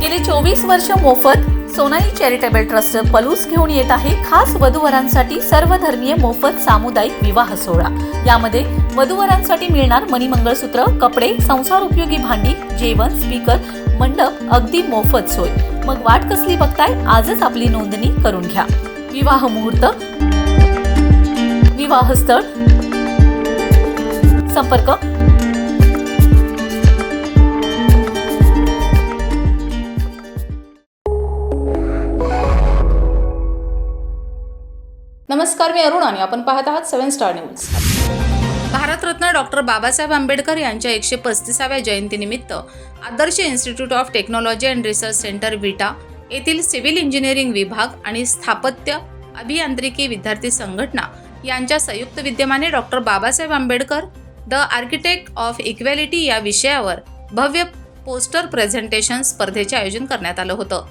गेली 24 वर्ष मोफत सोनाई चॅरिटेबल ट्रस्ट पलूस घेऊन येत आहे खास वधूवरांसाठी सर्वधर्मीय मोफत सामुदायिक विवाह सोहळा। यामध्ये वधूवरांसाठी मिळणार मणिमंगळसूत्र, कपडे, संसार उपयोगी भांडी, जेवण, स्पीकर, मंडप अगदी मोफत सोय। मग वाट कसली बघताय? आजच आपली नोंदणी करून घ्या। विवाह मुहूर्त, विवाह स्थळ, संपर्क नमस्कार, मी अरुण आणि आपण पाहत आहात 7 star news. Bharat Ratna doctor Babasaheb Ambedkar यांच्या 135व्या जयंतीनिमित्त Adarsh institute of technology and research centre Vita येथील सिव्हिल इंजिनिअरिंग विभाग आणि स्थापत्य अभियांत्रिकी विद्यार्थी संघटना यांच्या संयुक्त विद्यमाने doctor Babasaheb Ambedkar the architect of equality या विषयावर भव्य पोस्टर प्रेझेंटेशन स्पर्धेचे आयोजन करण्यात आलं होतं।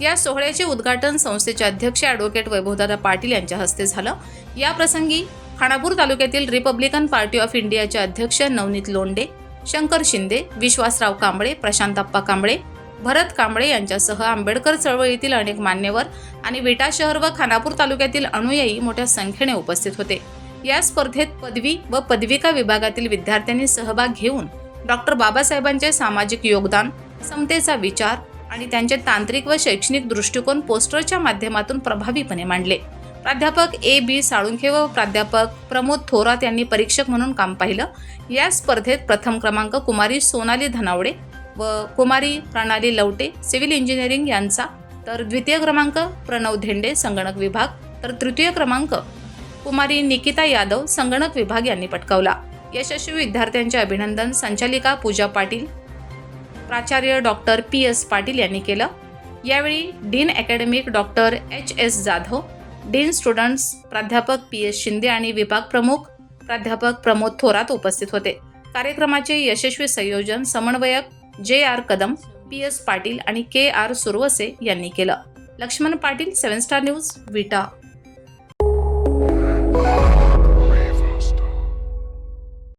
या सोहळ्याचे उद्घाटन संस्थेचे अध्यक्ष ॲडव्होकेट वैभवदादा पाटील यांच्या हस्ते झालं। या प्रसंगी खानापूर तालुक्यातील रिपब्लिकन पार्टी ऑफ इंडियाचे अध्यक्ष नवनीत लोंढे, शंकर शिंदे, विश्वासराव कांबळे, प्रशांतप्पा कांबळे, भरत कांबळे यांच्यासह आंबेडकर चळवळीतील अनेक मान्यवर आणि विटा शहर व खानापूर तालुक्यातील अनुयायी मोठ्या संख्येने उपस्थित होते। या स्पर्धेत पदवी व पदविका विभागातील विद्यार्थ्यांनी सहभाग घेऊन डॉक्टर बाबासाहेबांचे सामाजिक योगदान, समतेचा विचार आणि त्यांचे तांत्रिक व शैक्षणिक दृष्टिकोन पोस्टरच्या माध्यमातून प्रभावीपणे मांडले। प्राध्यापक A.B. साळुंखे व प्राध्यापक प्रमोद थोरात यांनी परीक्षक म्हणून काम पाहिलं। या स्पर्धेत प्रथम क्रमांक कुमारी सोनाली धनावडे व कुमारी प्रणाली लवटे सिव्हिल इंजिनिअरिंग यांचा, तर द्वितीय क्रमांक प्रणव धेंडे संगणक विभाग, तर तृतीय क्रमांक कुमारी निकिता यादव संगणक विभाग यांनी पटकावला। यशस्वी विद्यार्थ्यांचे अभिनंदन संचालिका पूजा पाटील, प्राचार्य डॉक्टर P.S. पाटील यांनी केलं। यावेळी dean academic doctor H.S. Jadhav, dean students प्राध्यापक P.S. शिंदे आणि विभाग प्रमुख प्राध्यापक प्रमोद थोरात उपस्थित होते। कार्यक्रमाचे यशस्वी संयोजन समन्वयक J.R. कदम, P.S. पाटील आणि K.R. सुरवसे यांनी केलं। लक्ष्मण पाटील, 7 स्टार न्यूज, विटा।